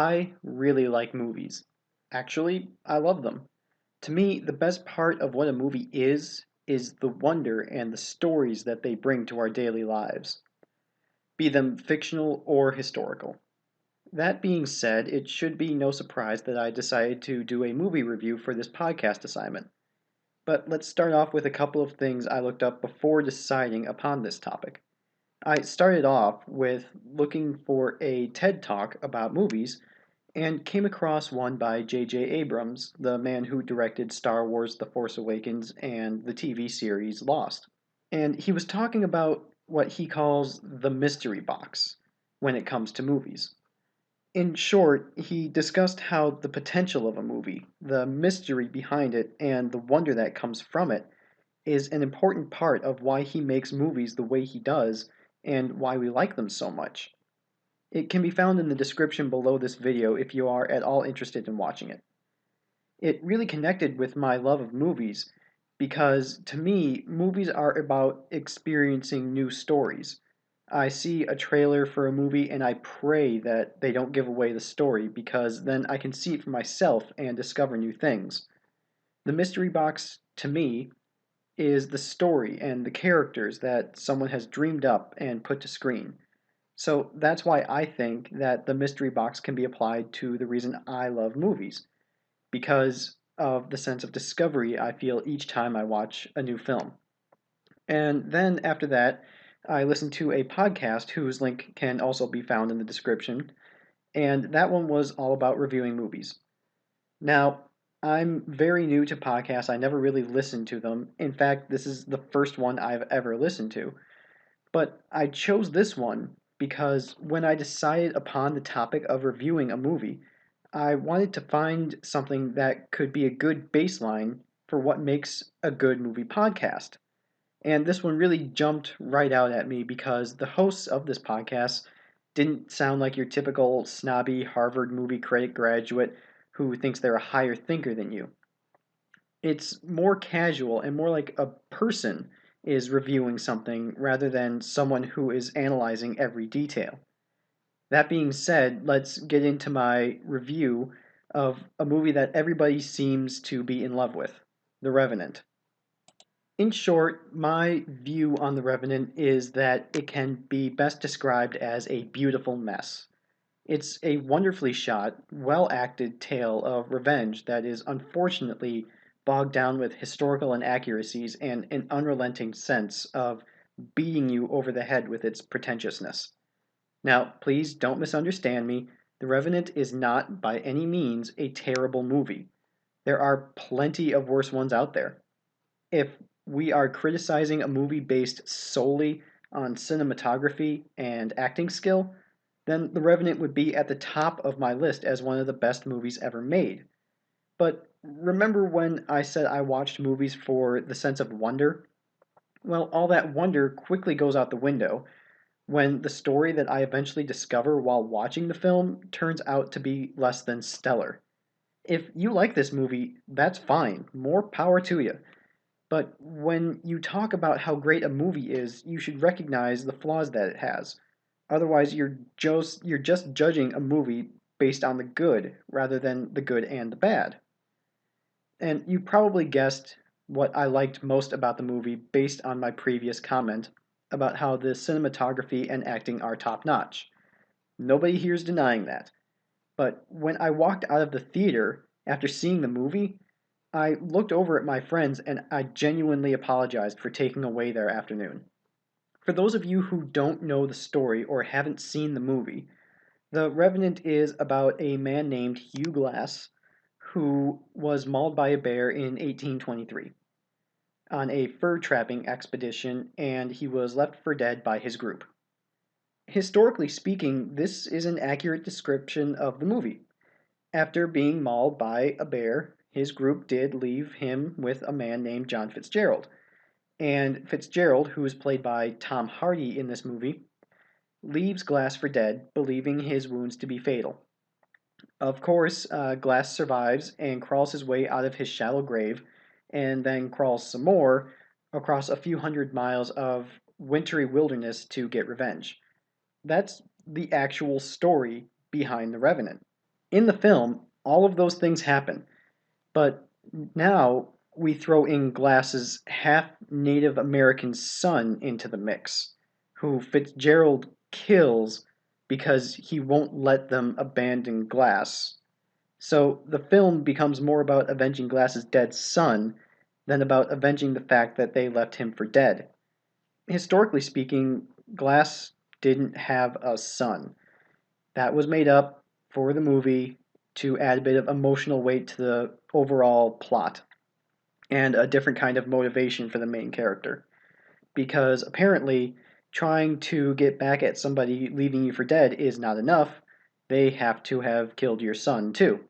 I really like movies. Actually, I love them. To me, the best part of what a movie is the wonder and the stories that they bring to our daily lives, be them fictional or historical. That being said, it should be no surprise that I decided to do a movie review for this podcast assignment. But let's start off with a couple of things I looked up before deciding upon this topic. I started off with looking for a TED talk about movies and came across one by J.J. Abrams, the man who directed Star Wars The Force Awakens and the TV series Lost. And he was talking about what he calls the mystery box when it comes to movies. In short, he discussed how the potential of a movie, the mystery behind it, and the wonder that comes from it is an important part of why he makes movies the way he does and why we like them so much. It can be found in the description below this video if you are at all interested in watching it. It really connected with my love of movies because to me, movies are about experiencing new stories. I see a trailer for a movie and I pray that they don't give away the story because then I can see it for myself and discover new things. The mystery box, to me, is the story and the characters that someone has dreamed up and put to screen. So that's why I think that the mystery box can be applied to the reason I love movies, because of the sense of discovery I feel each time I watch a new film. And then after that, I listened to a podcast whose link can also be found in the description, and that one was all about reviewing movies. Now, I'm very new to podcasts. I never really listened to them. In fact, this is the first one I've ever listened to. But I chose this one because when I decided upon the topic of reviewing a movie, I wanted to find something that could be a good baseline for what makes a good movie podcast. And this one really jumped right out at me because the hosts of this podcast didn't sound like your typical snobby Harvard movie critic graduate who thinks they're a higher thinker than you. It's more casual and more like a person is reviewing something rather than someone who is analyzing every detail. That being said, let's get into my review of a movie that everybody seems to be in love with, The Revenant. In short, my view on The Revenant is that it can be best described as a beautiful mess. It's a wonderfully shot, well acted tale of revenge that is unfortunately bogged down with historical inaccuracies and an unrelenting sense of beating you over the head with its pretentiousness. Now, please don't misunderstand me. The Revenant is not by any means a terrible movie. There are plenty of worse ones out there. If we are criticizing a movie based solely on cinematography and acting skill, then The Revenant would be at the top of my list as one of the best movies ever made. But remember when I said I watched movies for the sense of wonder? Well, all that wonder quickly goes out the window when the story that I eventually discover while watching the film turns out to be less than stellar. If you like this movie, that's fine. More power to you. But when you talk about how great a movie is, you should recognize the flaws that it has. Otherwise, you're just judging a movie based on the good rather than the good and the bad. And you probably guessed what I liked most about the movie based on my previous comment about how the cinematography and acting are top notch. Nobody here is denying that. But when I walked out of the theater after seeing the movie, I looked over at my friends and I genuinely apologized for taking away their afternoon. For those of you who don't know the story or haven't seen the movie, The Revenant is about a man named Hugh Glass who was mauled by a bear in 1823 on a fur trapping expedition, and he was left for dead by his group. Historically speaking, this is an accurate description of the movie. After being mauled by a bear, his group did leave him with a man named John Fitzgerald. And Fitzgerald, who is played by Tom Hardy in this movie, leaves Glass for dead, believing his wounds to be fatal. Of course, Glass survives and crawls his way out of his shallow grave, and then crawls some more across a few hundred miles of wintry wilderness to get revenge. That's the actual story behind The Revenant. In the film, all of those things happen, but now we throw in Glass's half Native American son into the mix, who Fitzgerald kills because he won't let them abandon Glass. So the film becomes more about avenging Glass's dead son than about avenging the fact that they left him for dead. Historically speaking, Glass didn't have a son. That was made up for the movie to add a bit of emotional weight to the overall plot and a different kind of motivation for the main character. Because apparently, trying to get back at somebody leaving you for dead is not enough. They have to have killed your son, too.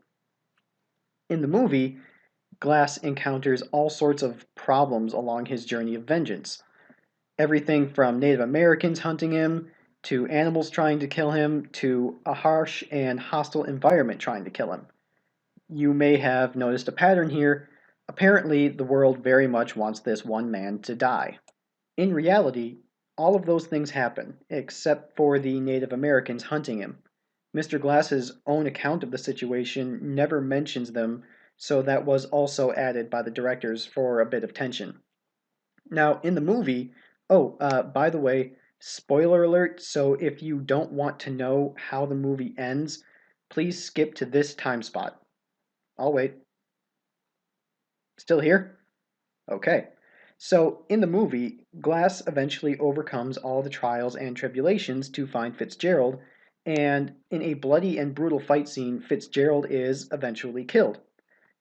In the movie, Glass encounters all sorts of problems along his journey of vengeance. Everything from Native Americans hunting him, to animals trying to kill him, to a harsh and hostile environment trying to kill him. You may have noticed a pattern here. Apparently, the world very much wants this one man to die. In reality, all of those things happen, except for the Native Americans hunting him. Mr. Glass's own account of the situation never mentions them, so that was also added by the directors for a bit of tension. Now, in the movie, by the way, spoiler alert, so if you don't want to know how the movie ends, please skip to this time spot. I'll wait. Still here? Okay. So, in the movie, Glass eventually overcomes all the trials and tribulations to find Fitzgerald, and in a bloody and brutal fight scene, Fitzgerald is eventually killed.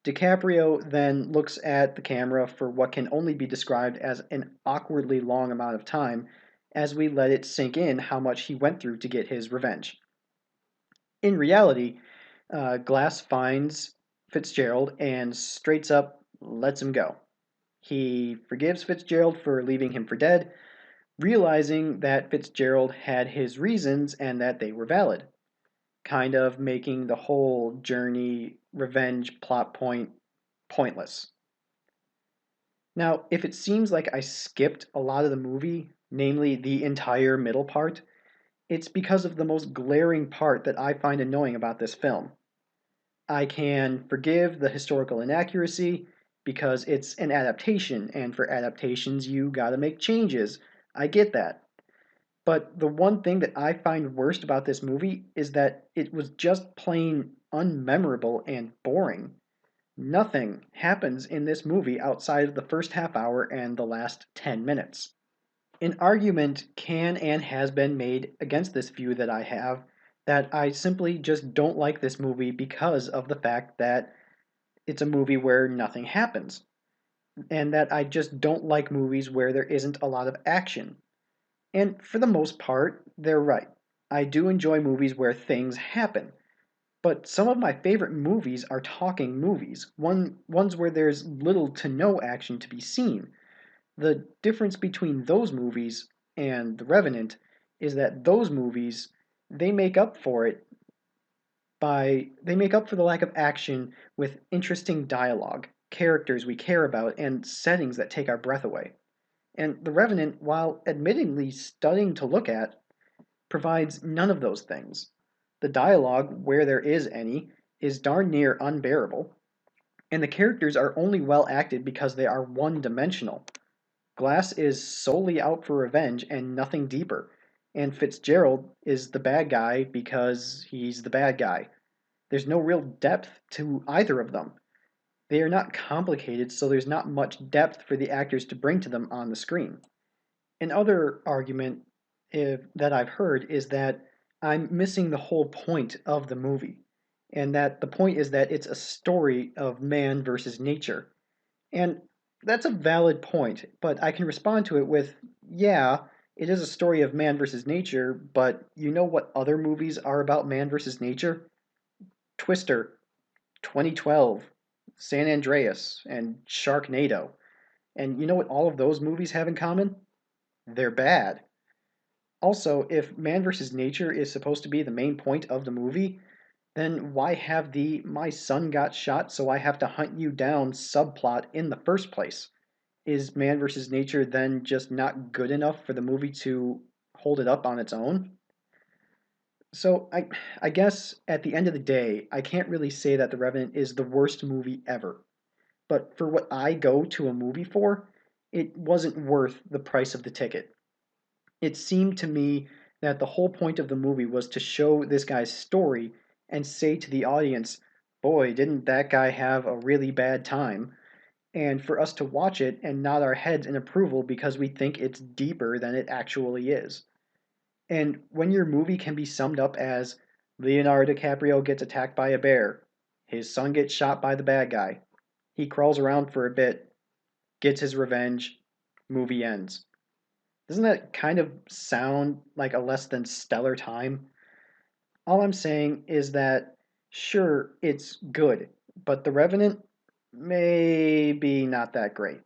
DiCaprio then looks at the camera for what can only be described as an awkwardly long amount of time as we let it sink in how much he went through to get his revenge. In reality, Glass finds Fitzgerald and straights up lets him go. He forgives Fitzgerald for leaving him for dead, realizing that Fitzgerald had his reasons and that they were valid, kind of making the whole journey revenge plot point pointless. Now, if it seems like I skipped a lot of the movie, namely the entire middle part, it's because of the most glaring part that I find annoying about this film. I can forgive the historical inaccuracy because it's an adaptation, and for adaptations, you gotta make changes. I get that. But the one thing that I find worst about this movie is that it was just plain unmemorable and boring. Nothing happens in this movie outside of the first half hour and the last 10 minutes. An argument can and has been made against this view that I have that I simply just don't like this movie because of the fact that it's a movie where nothing happens, and that I just don't like movies where there isn't a lot of action. And for the most part, they're right. I do enjoy movies where things happen. But some of my favorite movies are talking movies, ones where there's little to no action to be seen. The difference between those movies and The Revenant is that those movies they make up for it they make up for the lack of action with interesting dialogue, characters we care about, and settings that take our breath away. And The Revenant, while admittingly stunning to look at, provides none of those things. The dialogue, where there is any, is darn near unbearable, and the characters are only well acted because they are one dimensional. Glass is solely out for revenge and nothing deeper, and Fitzgerald is the bad guy because he's the bad guy. There's no real depth to either of them. They are not complicated, so there's not much depth for the actors to bring to them on the screen. Another argument that I've heard is that I'm missing the whole point of the movie, and that the point is that it's a story of man versus nature. And that's a valid point, but I can respond to it with, yeah, it is a story of man versus nature, but you know what other movies are about man versus nature? Twister, 2012, San Andreas, and Sharknado. And you know what all of those movies have in common? They're bad. Also, if man versus nature is supposed to be the main point of the movie, then why have the my son got shot so I have to hunt you down subplot in the first place? Is man versus nature then just not good enough for the movie to hold it up on its own? So I guess at the end of the day, I can't really say that The Revenant is the worst movie ever. But for what I go to a movie for, it wasn't worth the price of the ticket. It seemed to me that the whole point of the movie was to show this guy's story and say to the audience, boy, didn't that guy have a really bad time? And for us to watch it and nod our heads in approval because we think it's deeper than it actually is. And when your movie can be summed up as Leonardo DiCaprio gets attacked by a bear, his son gets shot by the bad guy, he crawls around for a bit, gets his revenge, movie ends. Doesn't that kind of sound like a less than stellar time? All I'm saying is that, sure, it's good, but The Revenant, maybe not that great.